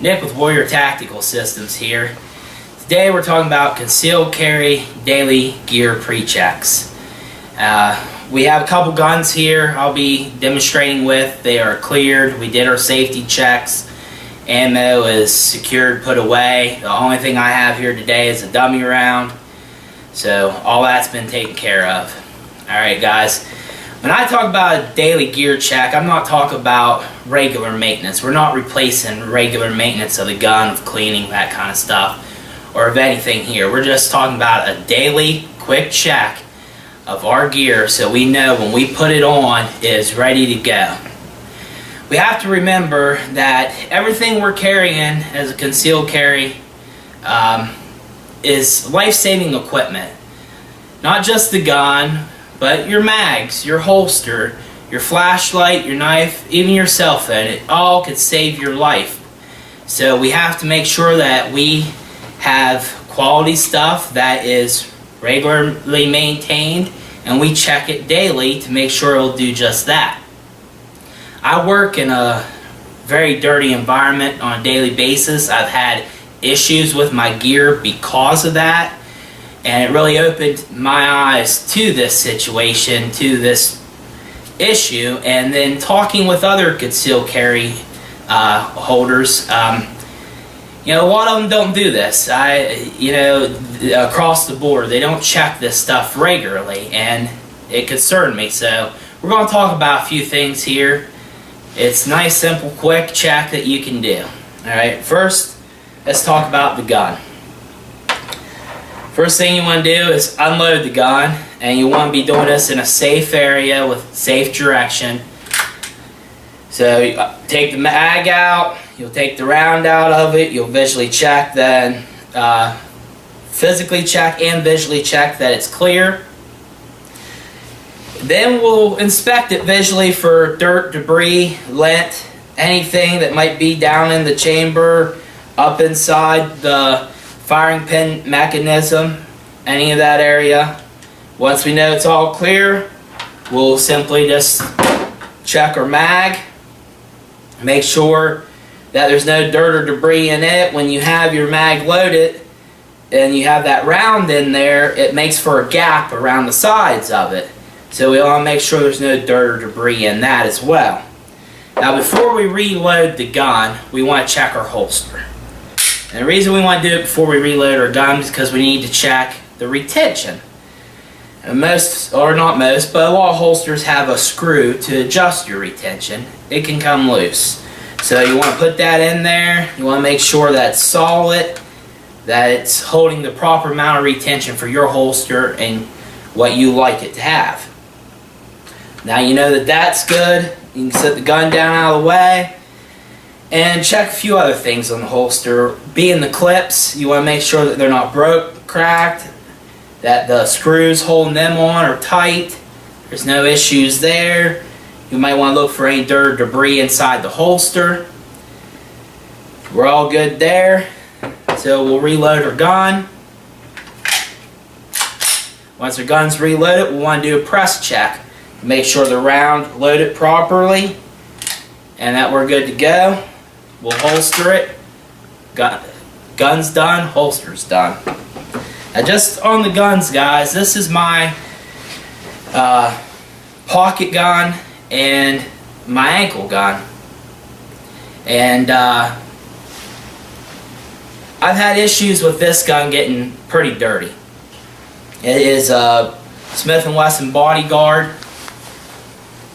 Nick with Warrior Tactical Systems here. Today we're talking about concealed carry daily gear pre-checks. We have a couple guns here I'll be demonstrating with. They are cleared. We did our safety checks. Ammo is secured, put away. The only thing I have here today is a dummy round. So all that's been taken care of. Alright guys, when I talk about a daily gear check, I'm not talking about regular maintenance. We're not replacing regular maintenance of the gun, of cleaning, that kind of stuff, or of anything here. We're just talking about a daily quick check of our gear so we know when we put it on it is ready to go. We have to remember that everything we're carrying as a concealed carry is life-saving equipment. Not just the gun, but your mags, your holster, your flashlight, your knife, even your cell phone. It all could save your life. So we have to make sure that we have quality stuff that is regularly maintained, and we check it daily to make sure it'll do just that. I work in a very dirty environment on a daily basis. I've had issues with my gear because of that. And it really opened my eyes to this situation, to this issue, and then talking with other concealed carry holders. You know, a lot of them don't do this. Across the board, they don't check this stuff regularly, and it concerned me. So we're going to talk about a few things here. It's a nice, simple, quick check that you can do. All right, first, let's talk about the gun. First thing you want to do is unload the gun, and you want to be doing this in a safe area with safe direction. So you take the mag out, you'll take the round out of it, you'll visually check, then physically check and visually check that it's clear. Then we'll inspect it visually for dirt, debris, lint, anything that might be down in the chamber, up inside the firing pin mechanism, any of that area. Once we know it's all clear, we'll simply just check our mag, make sure that there's no dirt or debris in it. When you have your mag loaded and you have that round in there, it makes for a gap around the sides of it. So we want to make sure there's no dirt or debris in that as well. Now before we reload the gun, we want to check our holster. And the reason we want to do it before we reload our gun is because we need to check the retention. And most, or not most, but a lot of holsters have a screw to adjust your retention. It can come loose. So you want to put that in there. You want to make sure that it's solid, that it's holding the proper amount of retention for your holster and what you like it to have. Now you know that that's good. You can set the gun down out of the way. And check a few other things on the holster. Being the clips, you want to make sure that they're not broke, cracked, that the screws holding them on are tight. There's no issues there. You might want to look for any dirt or debris inside the holster. We're all good there. So we'll reload our gun. Once our gun's reloaded, we'll want to do a press check. Make sure the round loaded properly and that we're good to go. We'll holster it. Gun's done, holster's done. Now just on the guns, guys, this is my pocket gun and my ankle gun. And I've had issues with this gun getting pretty dirty. It is a Smith & Wesson Bodyguard.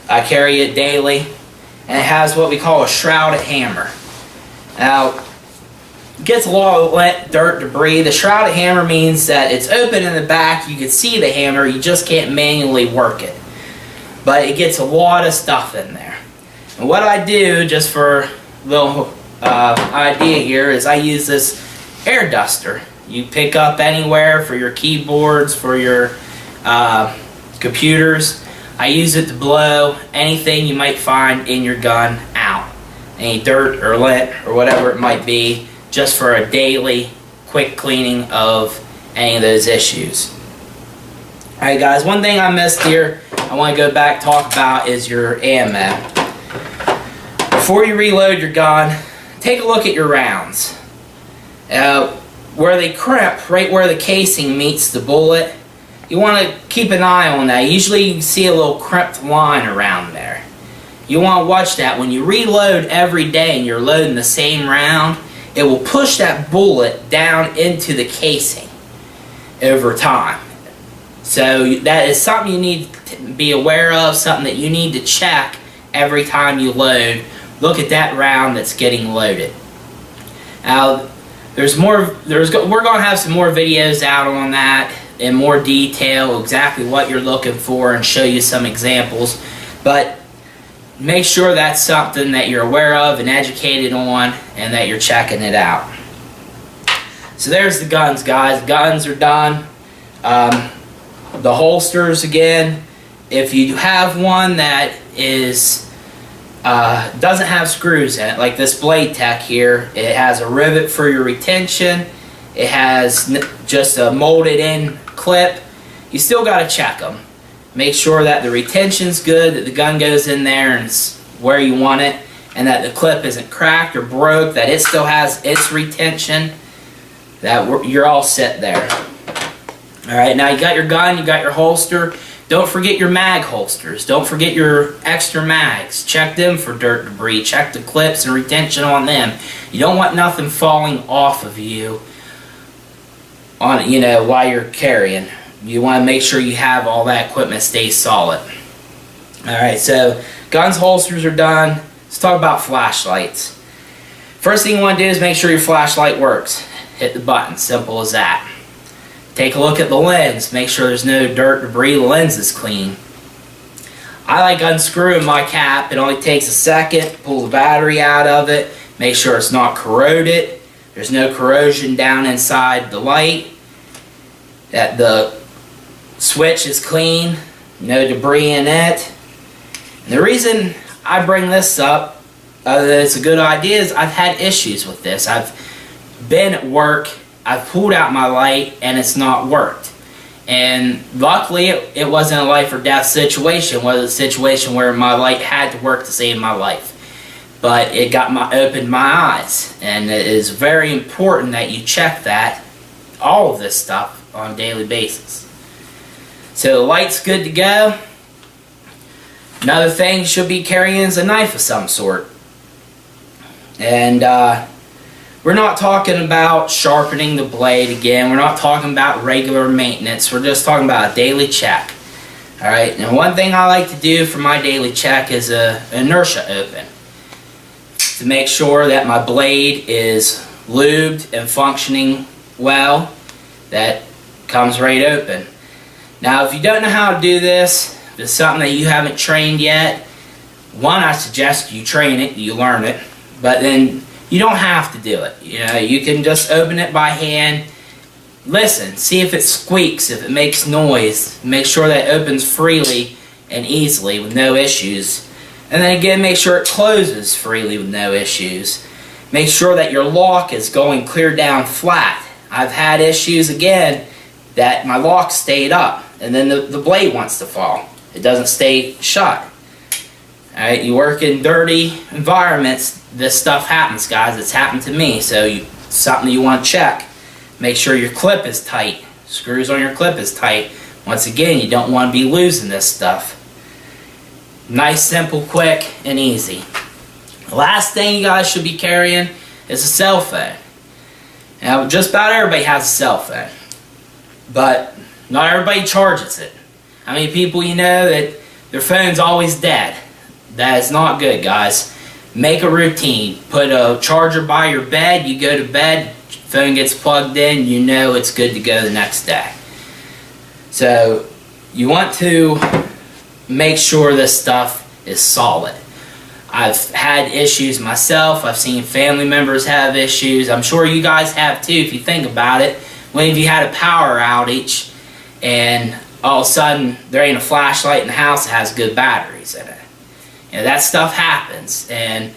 I carry it daily, and it has what we call a shrouded hammer. Now, it gets a lot of lint, dirt, debris. The shrouded hammer means that it's open in the back. You can see the hammer. You just can't manually work it. But it gets a lot of stuff in there. And what I do, just for a little idea here, is I use this air duster. You pick up anywhere for your keyboards, for your computers. I use it to blow anything you might find in your gun out. Any dirt or lint or whatever it might be, just for a daily quick cleaning of any of those issues. Alright guys, one thing I missed here I want to go back and talk about is your ammo. Before you reload your gun, take a look at your rounds. Where they crimp, right where the casing meets the bullet, you want to keep an eye on that. Usually you can see a little crimped line around there. You want to watch that. When you reload every day and you're loading the same round, it will push that bullet down into the casing over time. So that is something you need to be aware of, something that you need to check every time you load. Look at that round that's getting loaded. Now, we're going to have some more videos out on that in more detail, exactly what you're looking for, and show you some examples. But make sure that's something that you're aware of and educated on, and that you're checking it out. So there's the guns, guys. Guns are done. The holsters, again, if you have one that is doesn't have screws in it, like this Blade Tech here, it has a rivet for your retention, it has just a molded in clip. You still got to check them. Make sure that the retention's good, that the gun goes in there and it's where you want it, and that the clip isn't cracked or broke, that it still has its retention, that you're all set there. Alright, now you got your gun, you got your holster. Don't forget your mag holsters. Don't forget your extra mags. Check them for dirt debris. Check the clips and retention on them. You don't want nothing falling off of you on, while you're carrying. You want to make sure you have all that equipment stays solid. Alright, so guns, holsters are done. Let's talk about flashlights. First thing you want to do is make sure your flashlight works. Hit the button. Simple as that. Take a look at the lens. Make sure there's no dirt, debris. The lens is clean. I like unscrewing my cap. It only takes a second. Pull the battery out of it. Make sure it's not corroded. There's no corrosion down inside the light. That the switch is clean. No debris in it. And the reason I bring this up, that it's a good idea, is I've had issues with this. I've been at work, I've pulled out my light and it's not worked. And luckily it wasn't a life or death situation. It was a situation where my light had to work to save my life. But it opened my eyes. And it is very important that you check that, all of this stuff, on a daily basis. So the light's good to go. Another thing you should be carrying is a knife of some sort. And we're not talking about sharpening the blade again. We're not talking about regular maintenance. We're just talking about a daily check. Alright, and one thing I like to do for my daily check is an inertia open. To make sure that my blade is lubed and functioning well. That comes right open. Now if you don't know how to do this, if it's something that you haven't trained yet, one, I suggest you train it, you learn it, but then you don't have to do it. You can just open it by hand. Listen, see if it squeaks, if it makes noise. Make sure that it opens freely and easily with no issues. And then again, make sure it closes freely with no issues. Make sure that your lock is going clear down flat. I've had issues again that my lock stayed up and then the blade wants to fall. It doesn't stay shut. Alright, you work in dirty environments, this stuff happens, guys. It's happened to me, so something you want to check. Make sure your clip is tight. Screws on your clip is tight. Once again, you don't want to be losing this stuff. Nice, simple, quick, and easy. The last thing you guys should be carrying is a cell phone. Now, just about everybody has a cell phone, but not everybody charges it. How many people you know that their phone's always dead? That is not good, guys. Make a routine. Put a charger by your bed. You go to bed, phone gets plugged in, you know it's good to go the next day. So you want to make sure this stuff is solid. I've had issues myself. I've seen family members have issues. I'm sure you guys have too if you think about it. When have you had a power outage and all of a sudden there ain't a flashlight in the house that has good batteries in it? That stuff happens, and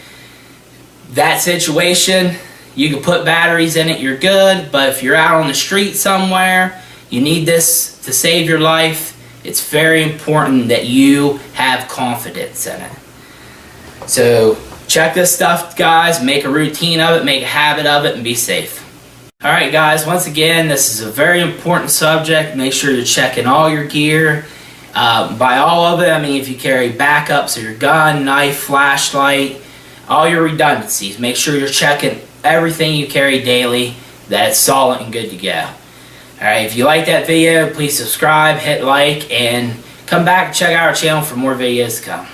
that situation, you can put batteries in it, you're good, but if you're out on the street somewhere, you need this to save your life, it's very important that you have confidence in it. So check this stuff, guys. Make a routine of it, make a habit of it, and be safe. Alright guys, once again, this is a very important subject. Make sure you're checking all your gear. By all of it, I mean if you carry backups of your gun, knife, flashlight, all your redundancies. Make sure you're checking everything you carry daily, that it's solid and good to go. Alright, if you like that video, please subscribe, hit like, and come back and check out our channel for more videos to come.